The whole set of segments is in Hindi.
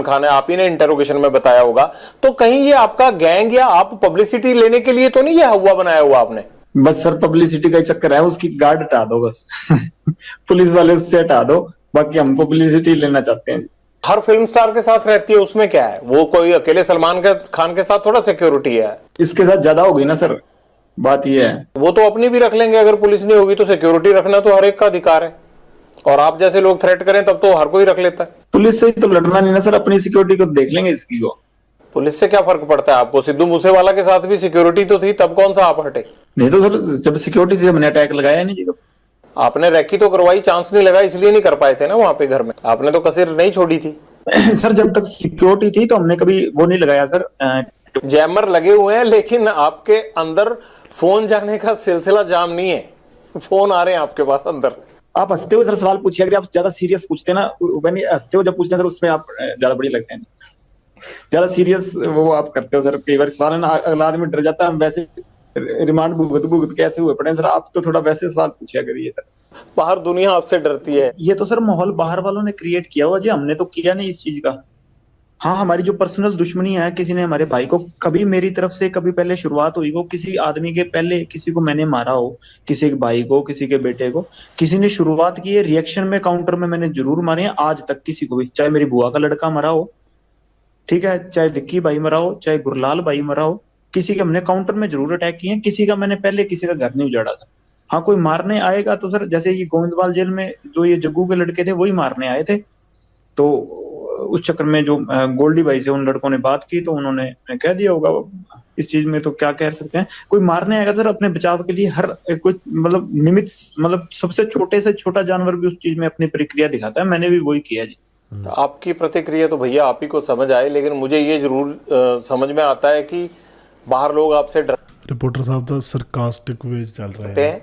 खान है, आप ही ने इंटरोगेशन में बताया होगा, तो कहीं ये आपका गैंग या आप पब्लिसिटी लेने के लिए तो नहीं ये हुआ बनाया हुआ आपने? बस सर पब्लिसिटी का ही चक्कर है, उसकी गार्ड हटा दो बस। पुलिस वाले उससे हटा दो, बाकी हम पब्लिसिटी लेना चाहते हैं। हर फिल्म स्टार के साथ रहती है, उसमें क्या है? वो कोई अकेले सलमान खान के साथ थोड़ा सिक्योरिटी है। इसके साथ ज्यादा होगी ना सर, बात ये है। वो तो अपनी भी रख लेंगे, अगर पुलिस नहीं होगी तो सिक्योरिटी रखना तो हर एक का अधिकार है, और आप जैसे लोग थ्रेट करें तब तो हर कोई रख लेता है। पुलिस से ही तो लड़ना नहीं ना सर, अपनी सिक्योरिटी को देख लेंगे इसकी को। पुलिस से क्या फर्क पड़ता है आपको? सिद्धू मूसेवाला के साथ भी सिक्योरिटी तो थी, तब कौन सा आप हटे? नहीं तो सर जब सिक्योरिटी थी तो मैंने अटैक लगाया नहीं जी कब। आपने रैकी तो करवाई, चांस नहीं लगा इसलिए नहीं कर पाए थे ना वहां पे घर में, आपने तो कसर नहीं छोड़ी थी। सर जब तक सिक्योरिटी थी तो हमने कभी वो नहीं लगाया सर। जैमर लगे हुए हैं, लेकिन आपके अंदर फोन जाने का सिलसिला जाम नहीं है, फोन आ रहे हैं आपके पास अंदर। आप हंसते हो सर सवाल पूछिए, अगर आप ज्यादा सीरियस पूछते ना, हंसते हो जब पूछते हैं सर उसमें आप ज्यादा बड़ी लगते हैं। ज्यादा सीरियस वो आप करते हो सर, कई बार सवाल है ना अगला आदमी डर जाता है, हम वैसे रिमांड भुगत भुगत कैसे हुए पड़े सर, आप तो थोड़ा वैसे सवाल पूछिया करिए सर। बाहर दुनिया आपसे डरती है। ये तो सर माहौल बाहर वालों ने क्रिएट किया हुआ जी, हमने तो किया नहीं इस चीज का। हाँ हमारी जो पर्सनल दुश्मनी है, किसी ने हमारे भाई को कभी मेरी तरफ से कभी पहले शुरुआत हुई हो, किसी आदमी के पहले किसी को मैंने मारा हो, किसी के भाई को, किसी के बेटे को, किसी ने शुरुआत की है, रिएक्शन में काउंटर में मैंने जरूर मारे हैं आज तक किसी को भी, चाहे मेरी बुआ का लड़का मरा हो, ठीक है, चाहे विक्की भाई मरा हो, चाहे गुरलाल भाई मरा हो, किसी के हमने काउंटर में जरूर अटैक किए हैं, किसी का मैंने पहले किसी का घर नहीं उजाड़ा था। हाँ कोई मारने आएगा तो सर जैसे ये गोविंदवाल जेल में जो ये जग्गू के लड़के थे वही मारने आए थे, तो उस चक्कर में जो गोल्डी भाई से उन लड़कों ने बात की तो उन्होंने कह दिया होगा, इस चीज में तो क्या कह सकते हैं। कोई मारने आएगा सर अपने बचाव के लिए हर कोई मतलब निमित्त, मतलब सबसे छोटे से छोटा जानवर भी उस चीज में अपनी प्रक्रिया दिखाता है, मैंने भी वही किया जी। तो आपकी प्रतिक्रिया तो भैया आप ही को समझ आए, लेकिन मुझे ये जरूर समझ में आता है कि बाहर लोग आपसे रिपोर्टर साहब तो सरकास्टिक वे चल रहे हैं।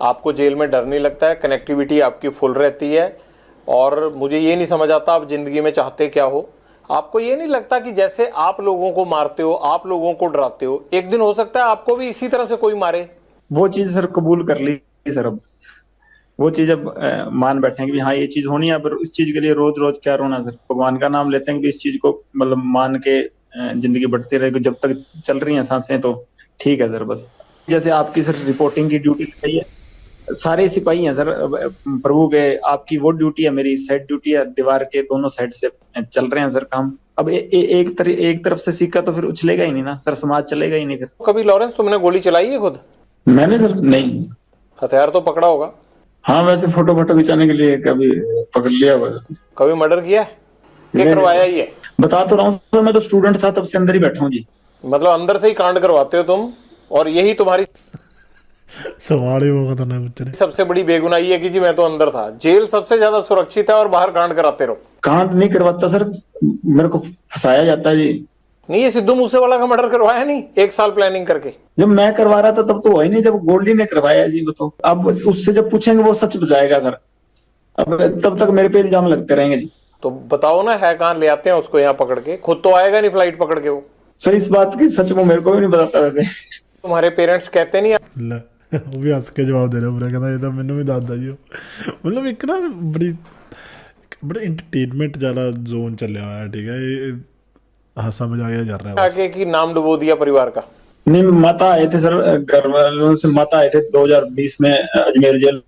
आपको जेल में डर नहीं लगता है, कनेक्टिविटी आपकी फुल रहती है, और मुझे ये नहीं समझ आता आप जिंदगी में चाहते क्या हो। आपको ये नहीं लगता कि जैसे आप लोगों को मारते हो, आप लोगों को डराते हो, एक दिन हो सकता है आपको भी इसी तरह से कोई मारे? वो चीज सर कबूल कर ली सर, अब वो चीज अब मान बैठे हैं कि हाँ ये चीज होनी है, अब इस चीज के लिए रोज रोज क्या रोना सर, भगवान का नाम लेते हैं कि इस चीज को मतलब मान के जिंदगी बढ़ती रहेगी, जब तक चल रही हैं सांसें तो ठीक है सर। बस जैसे आपकी सर रिपोर्टिंग की ड्यूटी लगाई है, सारे सिपाही हैं सर प्रभु के, आपकी वो ड्यूटी है, मेरी साइड ड्यूटी है, दीवार के दोनों साइड से चल रहे हैं सर काम। अब एक तरफ से सिक्का तो फिर उछलेगा ही नहीं ना सर, समाज चलेगा ही नहीं फिर। कभी लॉरेंस तुमने गोली चलाई है खुद? मैंने सर नहीं। हथियार तो पकड़ा होगा? हाँ वैसे फोटो फोटो खिंचाने के लिए कभी पकड़ लिया हुआ। कभी मर्डर किया है? क्या करवाया ही है? बता तो रहा हूँ सर, मैं तो स्टूडेंट था तब से अंदर ही बैठा हूँ जी। मतलब अंदर से ही कांड करवाते हो तुम, और यही तुम्हारी सवाल ही वो खतरनाक बच्चे ने। सबसे बड़ी बेगुनाही है कि जी मैं तो अंदर था। जेल सबसे ज्यादा सुरक्षित है और बाहर कांड कराते रहो। कांड नहीं करवाता सर, मेरे को फंसाया जाता है जी। नहीं, ये सिद्धू मूसेवाला का मर्डर करवाया नहीं 1 साल प्लानिंग करके? जब मैं करवा रहा था तब तो हुआ ही नहीं, जब गोल्डी ने करवाया जी वो तो, अब उससे जब पूछेंगे वो सच बताएगा सर, अब तब तक मेरे पे इल्जाम लगते रहेंगे जी। तो बताओ ना, है कहाँ? ले आते हैं उसको यहाँ पकड़ के, खुद तो आएगा नहीं फ्लाइट पकड़ के वो। सर इस बात की सच वो मेरे को भी नहीं बताता वैसे। तुम्हारे पेरेंट्स कहते नहीं? ले वो भी हंस के जवाब दे रहा पूरा, कहता ये तो मैंने भी दादा जी हो। मतलब एक ना बड़ा एंटरटेनमेंट वाला जोन चल रहा है, ठीक है, ये हंसा मजाक जा रहा है आगे की नाम डुबो दिया परिवार का। नहीं माता आए थे सर, घर वालों से माता आए थे 2020 में अजमेर जेल,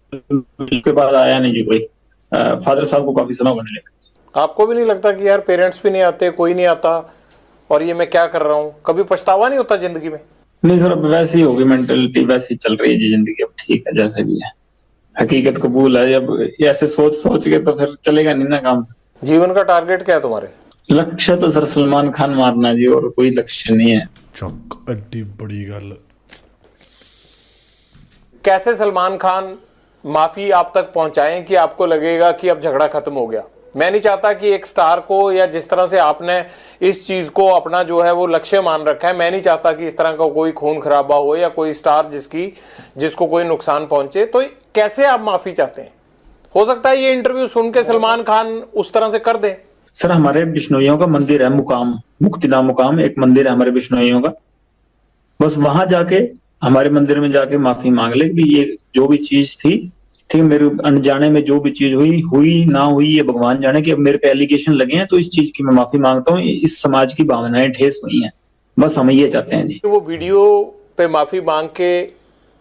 के बाद आया नहीं जी कोई। फादर साहब को काफी सुना होने लगा। आपको भी नहीं लगता कि यार पेरेंट्स भी नहीं आते, कोई नहीं आता, और ये मैं क्या कर रहा हूँ? कभी पछतावा नहीं होता जिंदगी में? नहीं सर अब वैसी होगी मेंटेलिटी, वैसी चल रही है जी जिंदगी, अब ठीक है जैसे भी है, हकीकत कबूल है। अब ऐसे सोच के तो फिर चलेगा नहीं ना काम सर। जीवन का टारगेट क्या है तुम्हारे? लक्ष्य तो सर सलमान खान मारना जी, और कोई लक्ष्य नहीं है। चक अड्डी बड़ी गल। कैसे सलमान खान माफी आप तक पहुंचाएं कि आपको लगेगा कि अब झगड़ा खत्म हो गया? मैं नहीं चाहता कि एक स्टार को, या जिस तरह से आपने इस चीज को अपना जो है वो लक्ष्य मान रखा है, मैं नहीं चाहता कि इस तरह का कोई खून खराबा हो या कोई स्टार जिसको कोई नुकसान पहुंचे। तो कैसे आप माफी चाहते हैं? हो सकता है ये इंटरव्यू सुन के सलमान खान उस तरह से कर दे। सर हमारे बिश्नोइयों का मंदिर है मुकाम, मुक्तिधाम मुकाम एक मंदिर है हमारे बिश्नोइयों का, बस वहां जाके हमारे मंदिर में जाके माफी मांग ले कि ये जो भी चीज थी ठीक है, मेरे अनजाने में जो भी चीज हुई हुई ना हुई ये भगवान जाने, कि अब मेरे पे एलिगेशन लगे हैं तो इस चीज की मैं माफी मांगता हूँ। इस समाज की भावनाएं ठेस हुई हैं, बस हम ये चाहते हैं जी। वो वीडियो पे माफी मांग के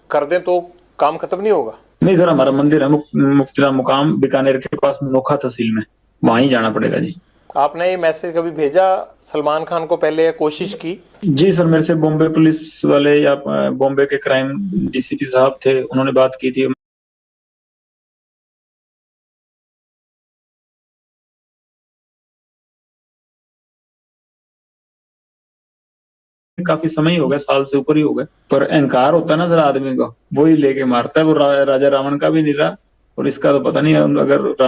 कर दें तो काम खत्म नहीं होगा? नहीं सर, हमारा मंदिर है मुक्तिधाम मुकाम बीकानेर के पास नोखा तहसील में, वहां ही जाना पड़ेगा जी। आपने ये मैसेज कभी भेजा सलमान खान को पहले या कोशिश की? जी सर, मेरे से बॉम्बे पुलिस वाले या बॉम्बे के क्राइम डीसीपी साहब थे, उन्होंने बात की थी। काफी समय ही हो गया, साल से ऊपर ही हो गया, पर अहंकार होता है ना सर आदमी को, वही लेके मारता है। वो राजा रावण का भी नहीं रहा, और इसका तो पता नहीं अगर